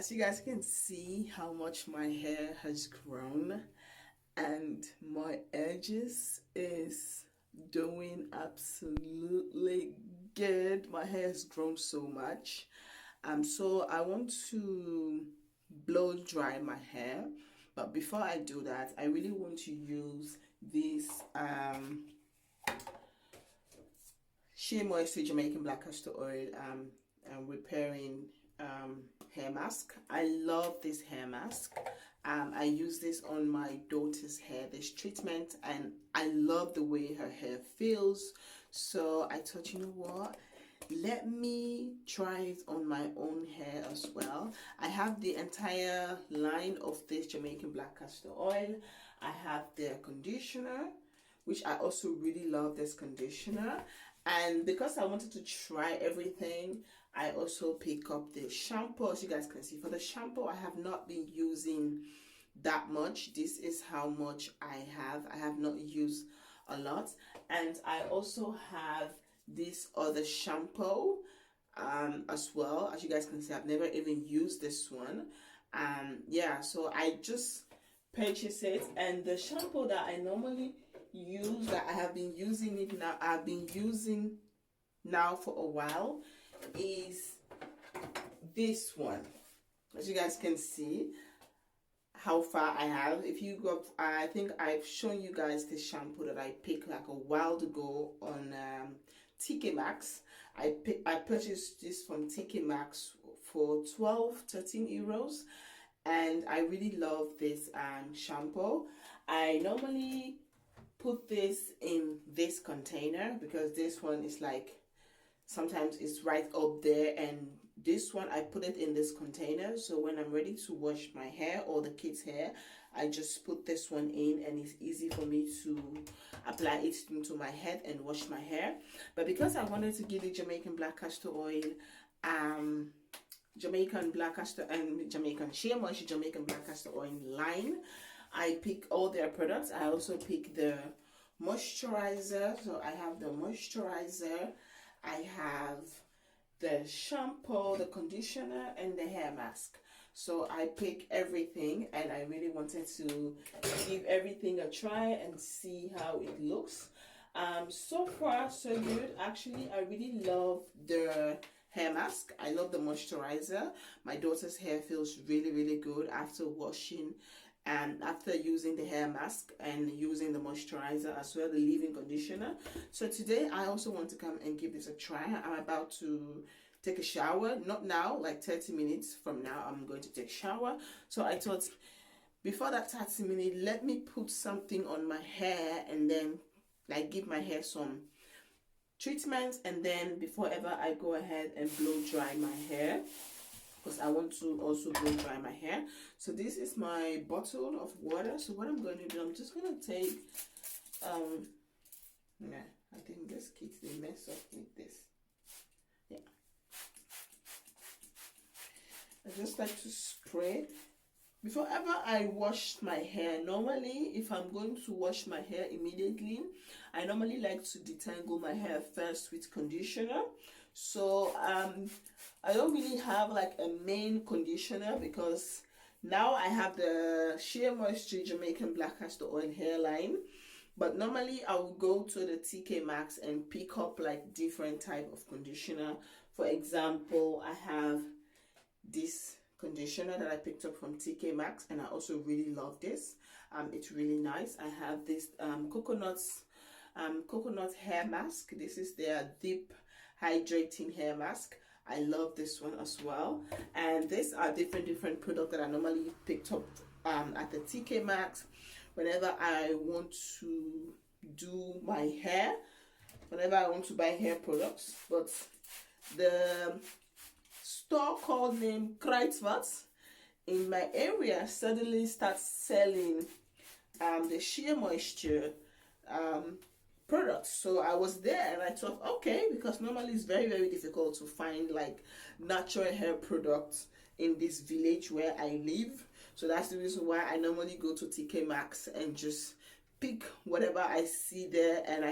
As you guys can see how much my hair has grown, and my edges is doing absolutely good. My hair has grown so much. So I want to blow dry my hair, but before I do that, I really want to use this Shea Moisture Jamaican Black Castor Oil repairing hair mask. I love this hair mask. I use this on my daughter's hair, this treatment, and I love the way her hair feels. So I thought, you know what? Let me try it on my own hair as well. I have the entire line of this Jamaican Black Castor Oil. I have their conditioner, which I also really love this conditioner. And because I wanted to try everything, I also pick up the shampoo. As you guys can see, for the shampoo, I have not been using that much. This is how much I have. I have not used a lot. And I also have this other shampoo as well. As you guys can see, I've never even used this one. Yeah, so I just purchased it. And the shampoo that I normally use, that I have been using it now, I've been using now for a while, is this one. As you guys can see how far I have. If you go, I think I've shown you guys the shampoo that I picked like a while ago on TK Maxx. I purchased this from TK Maxx for 13 euros, and I really love this shampoo. I normally put this in this container because this one is like, sometimes it's right up there, and this one I put it in this container, so when I'm ready to wash my hair or the kids' hair, I just put this one in, and it's easy for me to apply it into my head and wash my hair. But because I wanted to give the Jamaican Black Castor Oil Jamaican Black Castor and Jamaican Shea Moisture Jamaican Black Castor Oil line, I pick all their products. I also pick the moisturizer. So I have the moisturizer, I have the shampoo, the conditioner, and the hair mask. So I pick everything, and I really wanted to give everything a try and see how it looks. So far so good. Actually, I really love the hair mask. I love the moisturizer. My daughter's hair feels really good after washing and after using the hair mask and using the moisturizer as well, the leave-in conditioner. So today I also want to come and give this a try. I'm about to take a shower, not now, like 30 minutes from now I'm going to take a shower. So I thought before that 30 minutes, let me put something on my hair and then like give my hair some treatment, and then before ever I go ahead and blow dry my hair, because I want to also blow dry my hair. So this is my bottle of water. So what I'm going to do, I'm just going to take yeah, I think this kids, they mess up with this. Yeah, I just like to spray before ever I wash my hair. Normally, if I'm going to wash my hair immediately, I normally like to detangle my hair first with conditioner. So I don't really have like a main conditioner, because now I have the Shea Moisture Jamaican Black Castor Oil hairline. But normally I will go to the TK Maxx and pick up like different type of conditioner. For example, I have this conditioner that I picked up from TK Maxx, and I also really love this. It's really nice. I have this coconut hair mask. This is their deep hydrating hair mask. I love this one as well. And these are different products that I normally picked up at the TK Maxx whenever I want to do my hair, whenever I want to buy hair products. But the store called name Kruidvat in my area suddenly starts selling the Shea Moisture products. So I was there and I thought, okay, because normally it's very difficult to find like natural hair products in this village where I live. So that's the reason why I normally go to TK Maxx and just pick whatever I see there, and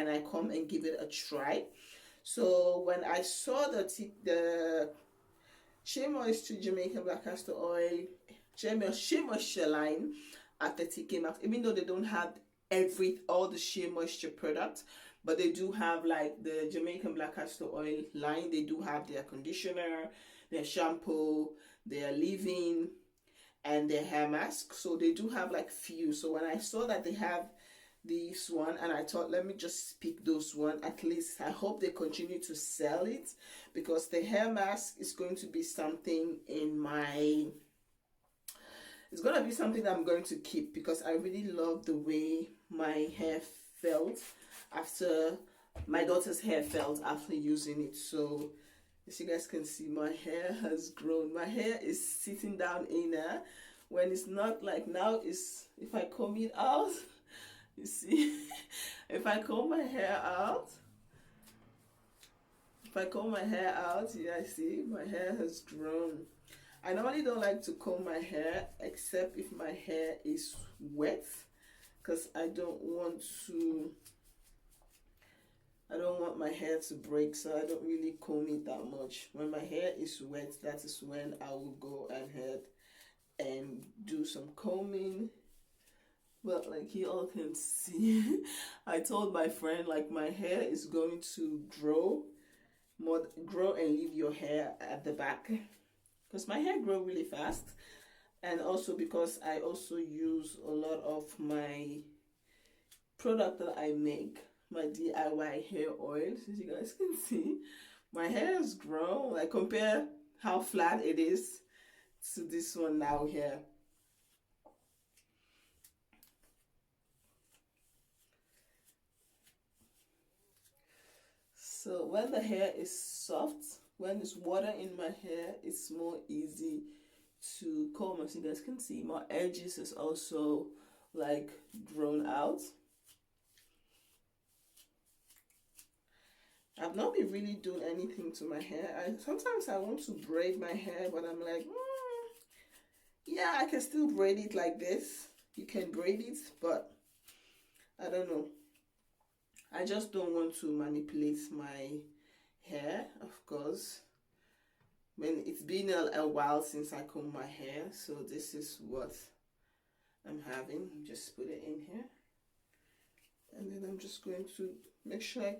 I come and give it a try. So when I saw the Shea Moisture Jamaican Black Castor Oil, Shea Moisture line at 30k max. Even though they don't have all the Shea Moisture products, but they do have like the Jamaican Black Castor Oil line. They do have their conditioner, their shampoo, their leave-in, and their hair mask. So they do have like few. So when I saw that they have this one, and I thought, let me just pick those one. At least I hope they continue to sell it, because the hair mask is going to be something in my, it's going to be something I'm going to keep, because I really love the way my hair felt after, my daughter's hair felt after using it. So as you guys can see, my hair has grown. My hair is sitting down in there, when it's not like now. Is if I comb it out, you see, if I comb my hair out, yeah, I see my hair has grown. I normally don't like to comb my hair except if my hair is wet, because I don't want my hair to break, so I don't really comb it that much. When my hair is wet, that is when I will go ahead and do some combing. But like you all can see, I told my friend, like, my hair is going to grow and leave your hair at the back, because my hair grow really fast. And also because I also use a lot of my product that I make, my DIY hair oil. As you guys can see, my hair has grown. Like, compare how flat it is to this one now here. So when the hair is soft, when there's water in my hair, it's more easy to comb. As you guys can see, my edges is also like grown out. I've not been really doing anything to my hair. Sometimes I want to braid my hair, but I'm like, yeah, I can still braid it like this. You can braid it, but I don't know. I just don't want to manipulate my hair, of course. When it's been a while since I comb my hair, so this is what I'm having. Just put it in here, and then I'm just going to make sure I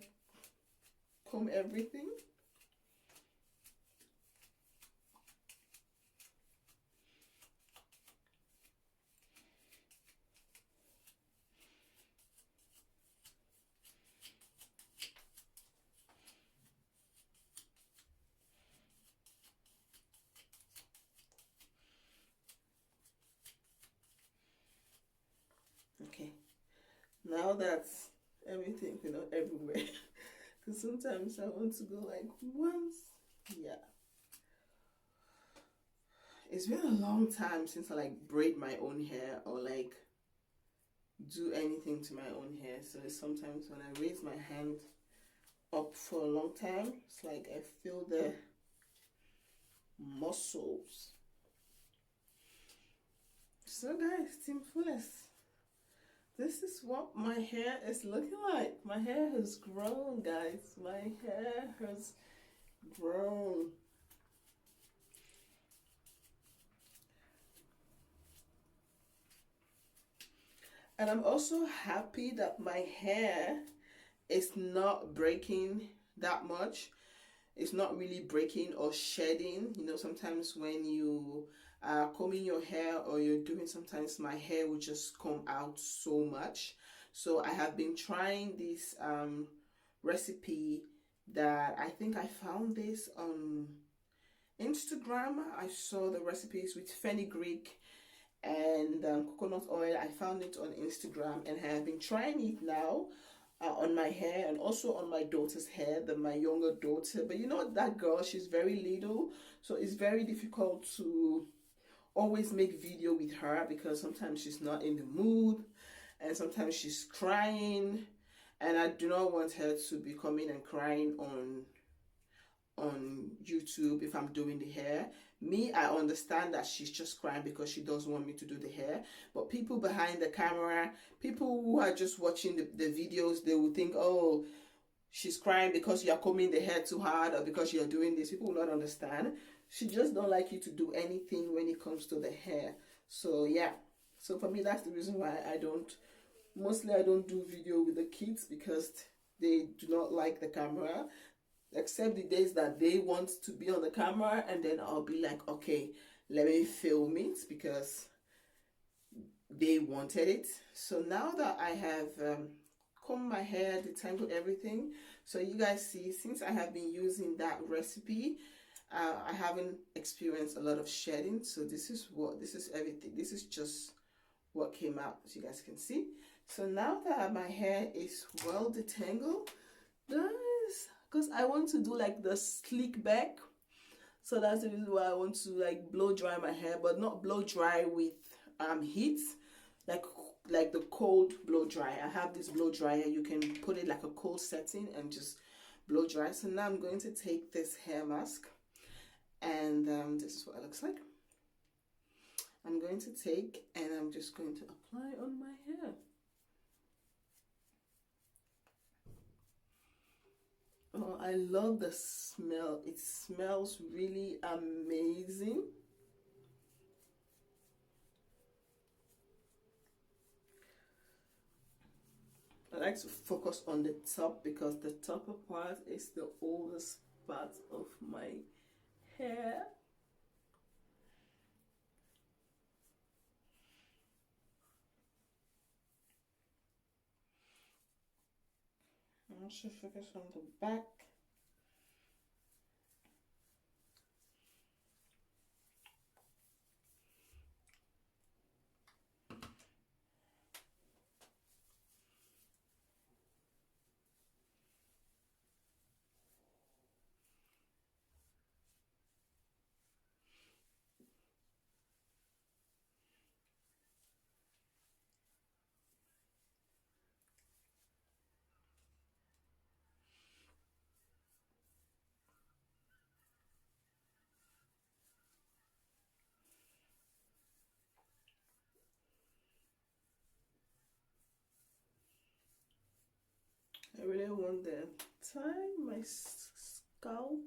comb everything. Okay, now that's everything, everywhere. Because sometimes I want to go like once. Yeah. It's been a long time since I like braid my own hair or like do anything to my own hair. So sometimes when I raise my hand up for a long time, it's like I feel the muscles. So guys, TeamFullest, this is what my hair is looking like. My hair has grown, guys. My hair has grown. And I'm also happy that my hair is not breaking that much. It's not really breaking or shedding. Sometimes when you are combing your hair or you're doing, sometimes my hair will just come out so much. So I have been trying this recipe that I think I found this on Instagram. I saw the recipes with fenugreek and coconut oil. I found it on Instagram, and I have been trying it now on my hair and also on my daughter's hair, my younger daughter. But that girl, she's very little, so it's very difficult to always make video with her, because sometimes she's not in the mood and sometimes she's crying, and I do not want her to be coming and crying on YouTube if I'm doing the hair. I understand that she's just crying because she doesn't want me to do the hair, but people behind the camera, people who are just watching the videos, they will think, oh, she's crying because you're combing the hair too hard or because you're doing this. People will not understand. she just don't like you to do anything when it comes to the hair. So yeah, so for me that's the reason why I don't do video with the kids, because they do not like the camera, except the days that they want to be on the camera, and then I'll be like, okay, let me film it because they wanted it. So now that I have combed my hair, detangled everything, so you guys see, since I have been using that recipe, I haven't experienced a lot of shedding. So this is everything. This is just what came out, as you guys can see. So now that my hair is well detangled, guys, because I want to do like the slick back, so that's the reason why I want to like blow dry my hair, but not blow dry with heat, like the cold blow dry. I have this blow dryer, you can put it like a cold setting and just blow dry. So now I'm going to take this hair mask, and this is what it looks like. I'm going to take, and I'm just going to apply on my hair. Oh, I love the smell. It smells really amazing. I like to focus on the top because the top part is the oldest part of my hair. I should focus on the back. I really want the my scalp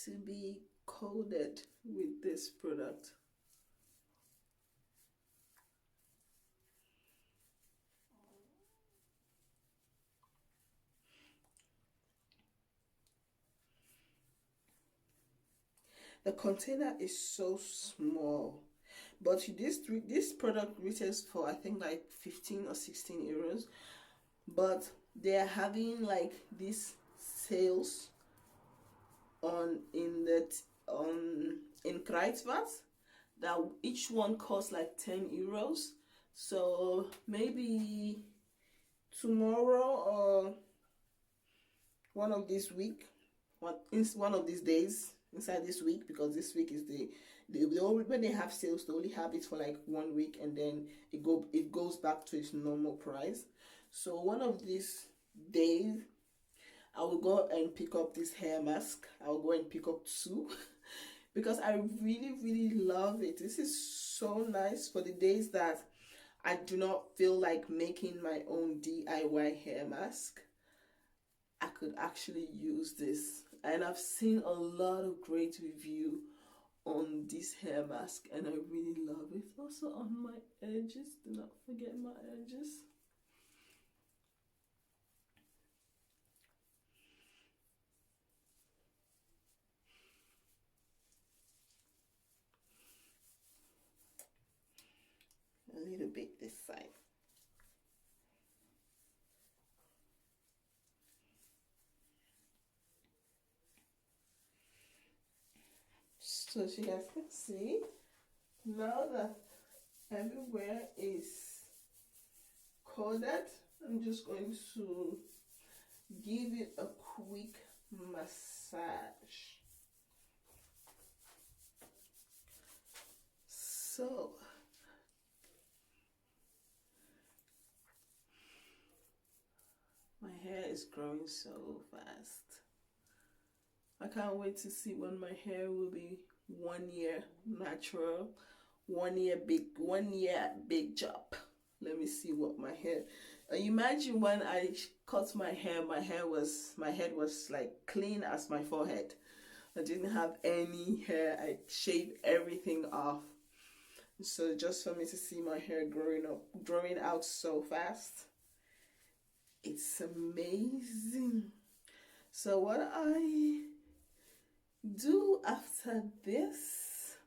to be coated with this product. The container is so small, but this product retails for I think like 15 or 16 euros, but they're having like these sales on in Kruidvat, that each one costs like 10 euros. So maybe tomorrow or one of these days inside this week, because this week is when they have sales, they only have it for like 1 week, and then it goes back to its normal price. So one of these days I will go and pick up this hair mask. I will go and pick up 2 because I really love it. This is so nice for the days that I do not feel like making my own DIY hair mask. I could actually use this, and I've seen a lot of great review on this hair mask, and I really love it. Also on my edges, do not forget my edges. A little bit this side. So as you guys can see, now that everywhere is coated, I'm just going to give it a quick massage. So my hair is growing so fast. I can't wait to see when my hair will be 1 year natural, 1 year big job. Let me see what my hair. Imagine when I cut my hair, my head was like clean as my forehead. I didn't have any hair. I shaved everything off. So just for me to see my hair growing out so fast, it's amazing. So what I do after this,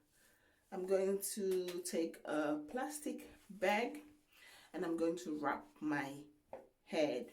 I'm going to take a plastic bag and I'm going to wrap my head.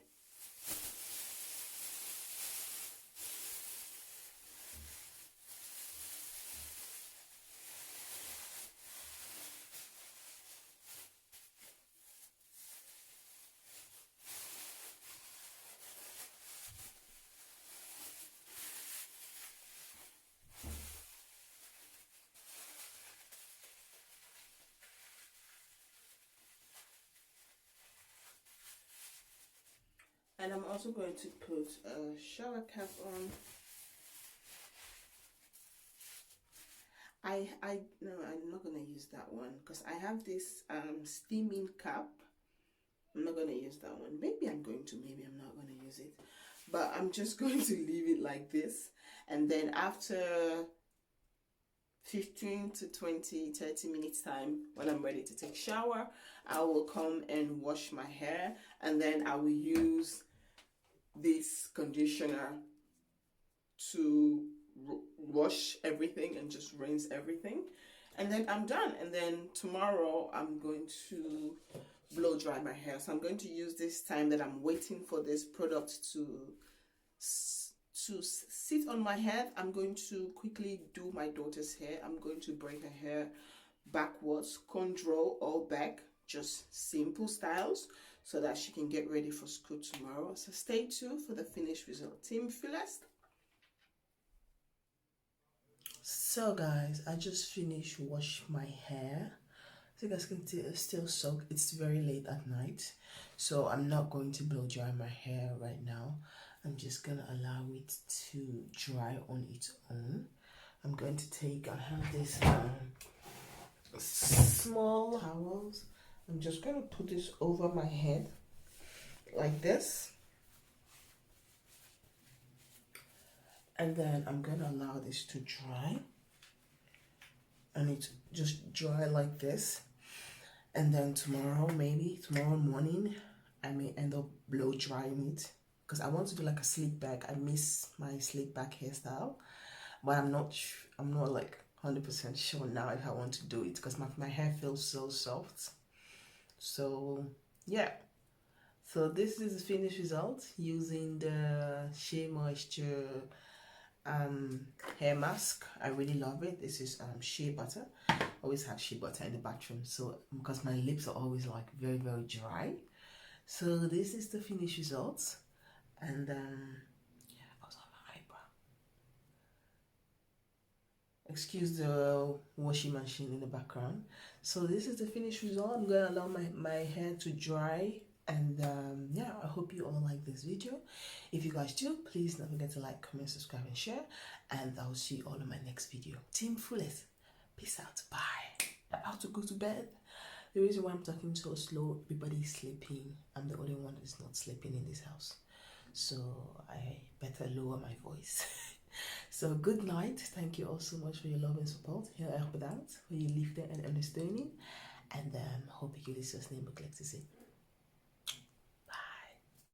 And I'm also going to put a shower cap on. No, I'm not gonna use that one because I have this steaming cap. I'm not gonna use that one. Maybe I'm going to, maybe I'm not gonna use it. But I'm just going to leave it like this. And then after 15 to 20, 30 minutes time, when I'm ready to take shower, I will come and wash my hair, and then I will use this conditioner to wash everything and just rinse everything, and then I'm done. And then tomorrow I'm going to blow dry my hair. So I'm going to use this time that I'm waiting for this product to sit on my head. I'm going to quickly do my daughter's hair. I'm going to braid her hair backwards, control all back, just simple styles, so that she can get ready for school tomorrow. So stay tuned for the finished result. TeamFullest. So guys, I just finished wash my hair. So you guys can see it's still soaked. It's very late at night, so I'm not going to blow dry my hair right now. I'm just gonna allow it to dry on its own. I'm going to take, I have this small towels. I'm just gonna put this over my head like this, and then I'm gonna allow this to dry, and it just dry like this. And then tomorrow, maybe tomorrow morning, I may end up blow drying it because I want to do like a slick back. I miss my slick back hairstyle, but I'm not like 100% sure now if I want to do it because my hair feels so soft. So yeah, so this is the finished result using the Shea Moisture hair mask. I really love it. This is shea butter. I always have shea butter in the bathroom, so because my lips are always like very dry. So this is the finished results. And also my eyebrow. Excuse the washing machine in the background. So this is the finished result. I'm gonna allow my hair to dry. And yeah, I hope you all like this video. If you guys do, please don't forget to like, comment, subscribe, and share. And I'll see you all in my next video. TeamFullest, peace out, bye. I'm about to go to bed. The reason why I'm talking so slow, everybody's sleeping. I'm the only one who's not sleeping in this house, so I better lower my voice. So good night. Thank you all so much for your love and support. Heel erg bedankt voor je liefde en ondersteuning. En hoop ik jullie zo snel mogelijk te zien.